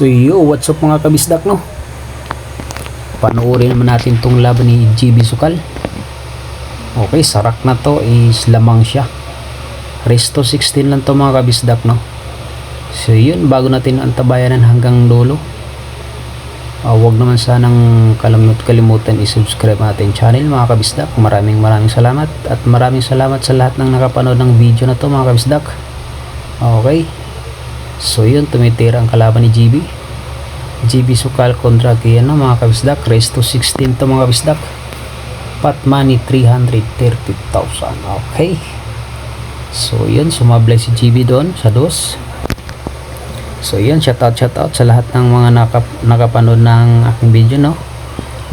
So yo, what's up mga kabisdak, no? Panoorin naman natin tong laban ni GB Sukal. Okay, sarak na to, is lamang siya. Resto 16 lang to mga kabisdak, no? So yun, bago natin antabayanan hanggang dulo, wag naman sanang kalimutan i-subscribe natin channel mga kabisdak. Maraming salamat, at maraming salamat sa lahat ng nakapanood ng video na to mga kabisdak. Okay, so yun, tumitira ang kalaban ni GB Sukal kontra kay mga kabisdak. Resto 16 to mga kabisdak. Pot money 330,000. Okay, so yun, sumablay si GB doon sa dos. So yun, shoutout sa lahat ng mga nakapanood ng aking video, no?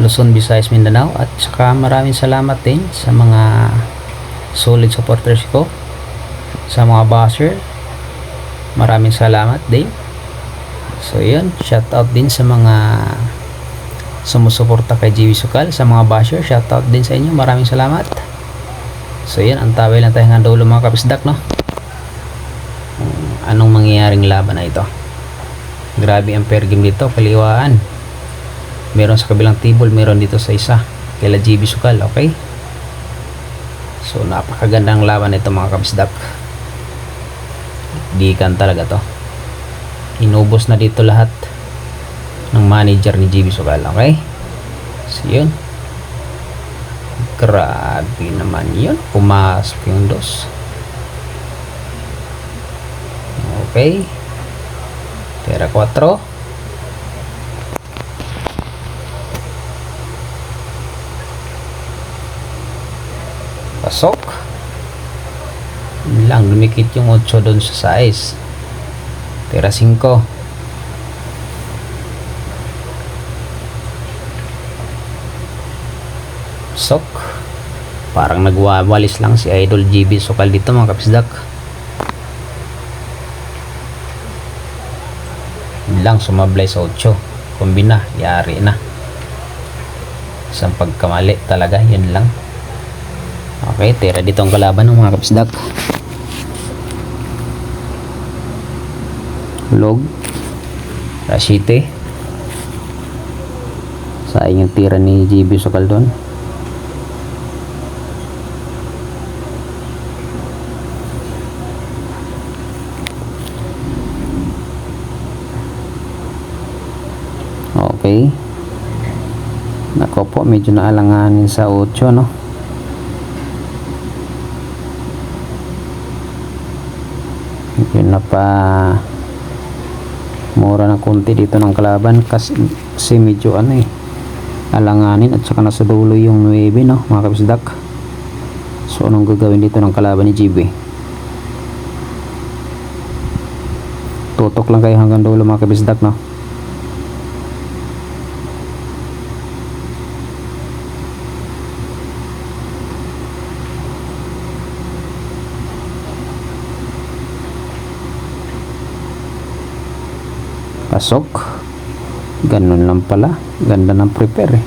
Luzon, Visayas, Mindanao, at saka maraming salamat din sa mga solid supporters ko, sa mga basher. Maraming salamat din. So yun, shoutout din sa mga sumusuporta kay GB Sukal, sa mga basher. Shoutout din sa inyo, maraming salamat. So yun, antaway lang tayo ng dulo mga kabisdak, no? Anong mangyayaring laban na ito. Grabe ang pair game dito, kaliwaan. Meron sa kabilang table, meron dito sa isa kila GB Sukal. Okay, so napakagandang laban na ito mga kabisdak. Dikan talaga to. Inubos na dito lahat ng manager ni GB Sukal. Okay, so yun, grabe naman yun, pumasok yung dos. Okay, Tera 4. Pasok. Lang lumikit yung 8 doon sa size. Tera 5. Pasok. Parang nagwawalis lang si Idol GB Sukal dito mga kabisdak. Lang sumablay sa 8, kombina, yari na. Isang pagkamali talaga, yun lang. Okay, tira dito ang kalaban ng mga kabisdak. Log Rashite. Sayang yung tira ni GB Sukal doon. Okay, nako po, medyo naalanganin sa 8, no? Medyo na pa mura ng konti dito ng kalaban kasi medyo alanganin, at saka nasa dulo yung 9, no mga kabisdak. So anong gagawin dito ng kalaban ni GB? Tutok lang kayo hanggang dulo mga kabisdak, no? Pasok. Ganun lang pala. Ganda ng prepare eh.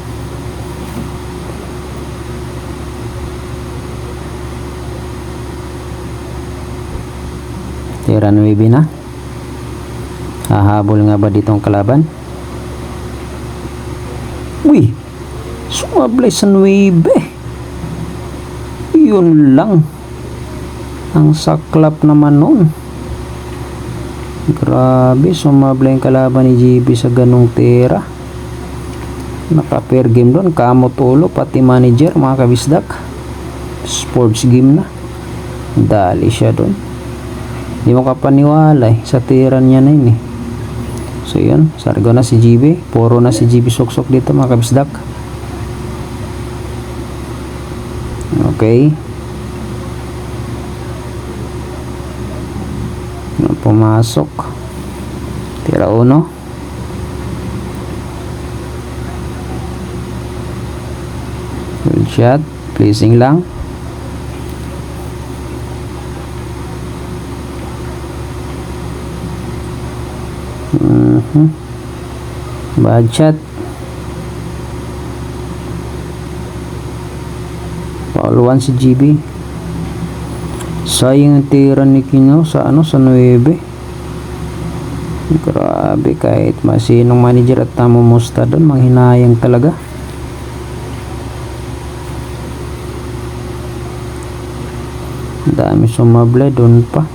Tira 9 na. Hahabol nga ba dito ang kalaban? Uy, sumablay sa 9. Yun lang. Ang saklap naman nun. Grabe, sumablay yung kalaban ni GB sa ganong tira. Naka-pair game doon, kamot ulo, pati manager mga kabisdak. Sports game na. Dali siya doon. Hindi mo kapaniwala sa tira niya na yun eh. So yun, sargo na si GB. Puro na si GB suksok dito mga kabisdak. Okay, pumasok. Tira 1. Good shot, pleasing lang. Bad shot. Foul 1 si GB. Sayang ang tira ni Kino sa sa 9. Grabe, kahit masinong manager at namumusta doon, manghinayang talaga. Dami sumablay doon pa.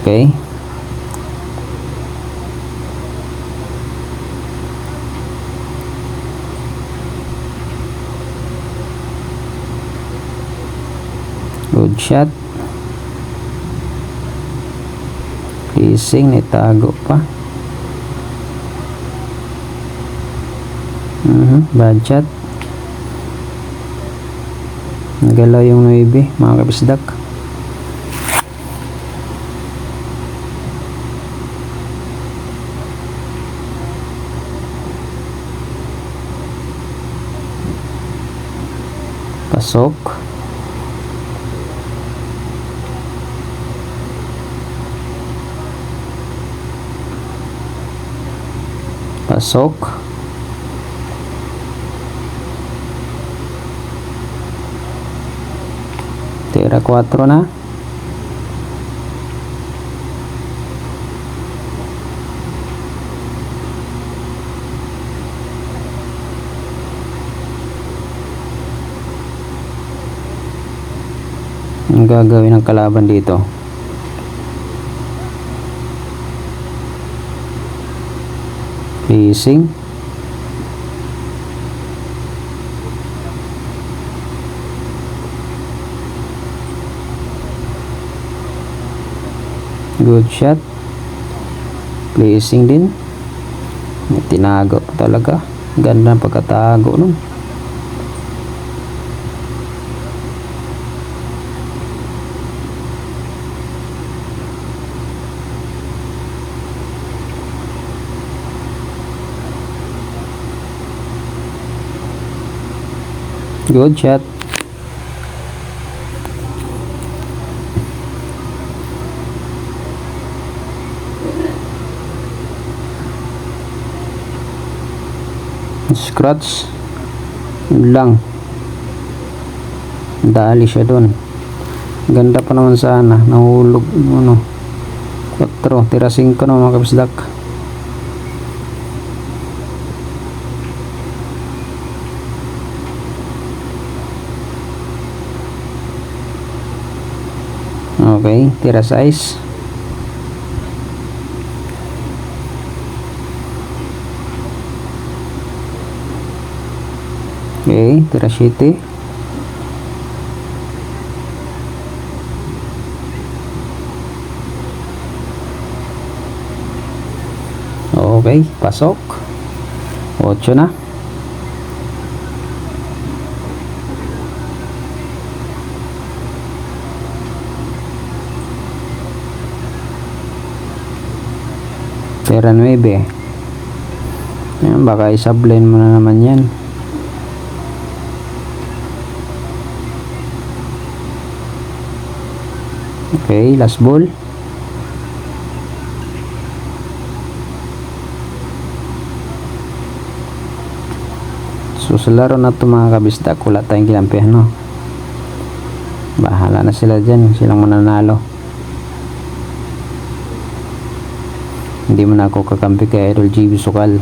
Okay. Good shot. Leasing, itago pa. Bad shot. Nagalaw yung 9, mga kabisdak. Pasok. Pasok. Tira 4 na. Ang gagawin ng kalaban dito? Leasing. Good shot. Placing din. Tinago talaga. Ganda ng pagkatago nun. Good shot. Scratch lang. Dali siya doon. Ganda pa naman sana. Nahulog ano. 4. Tira 5 na mga kabisdak. Okay, tira 6. Okay, tira 7. Okay, pasok. 8 na. Tira 9. Ayan, baka isablend mo na naman yan. Okay, last ball. So sa laro na ito mga kabisdak, wala tayong kinampihan, no? Bahala na sila dyan, silang mananalo. Hindi mo na ako kakampi kay Idol GB Sukal.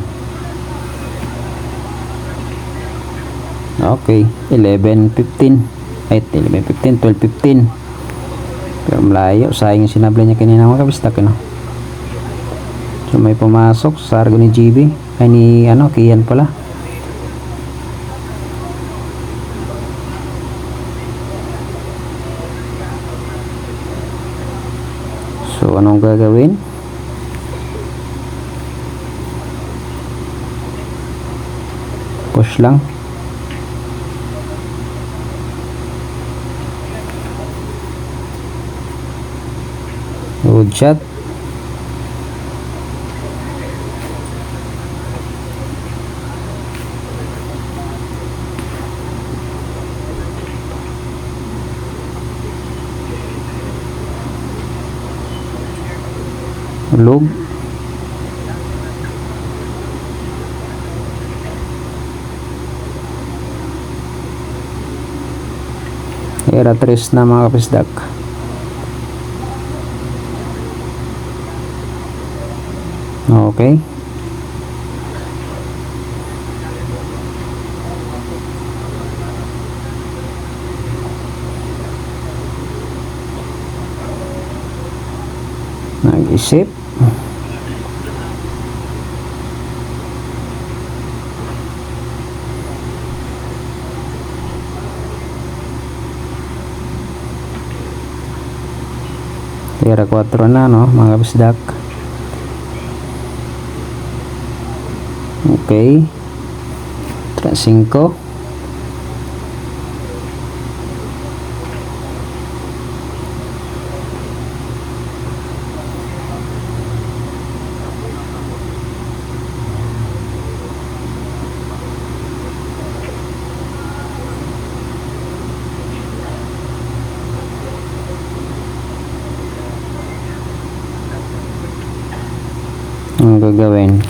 Okay, 11-15. Ay, 11-15, 12-15. Pero malayo, sayang yung sinablay niya kanina mga kabistak, no? So may pumasok sa sargo ni GB. Ay ni, Kian pala. So anong gagawin? Push lang. Good shot. Log. Tira 3 na mga kabisdak. Okay. Nag-isip. Tira 4 na, no, mga kabisdak. Okay. Tira 5. Ang gagawin,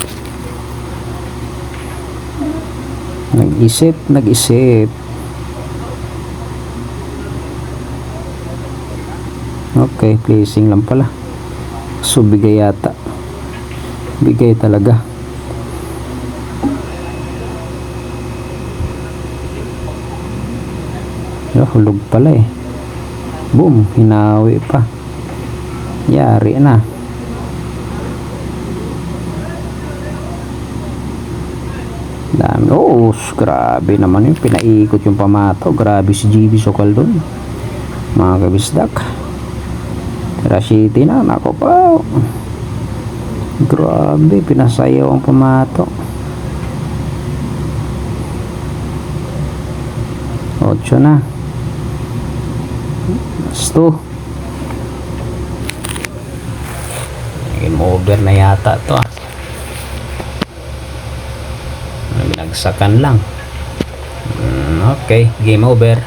nag-isip. Okay, placing lang pala. So bigay yata, bigay talaga. Hulog pala eh. Boom, hinawi pa. Yari na. Dami. Oh, grabe naman yung pinaikot yung pamato. Grabe si GB Sukal dun, mga kabisdak. Tira City na, nako pa. Grabe, pinasayaw ang pamato. 8 na. Last 2. Game over na yata to, ah. Binagsakan lang. Okay, game over.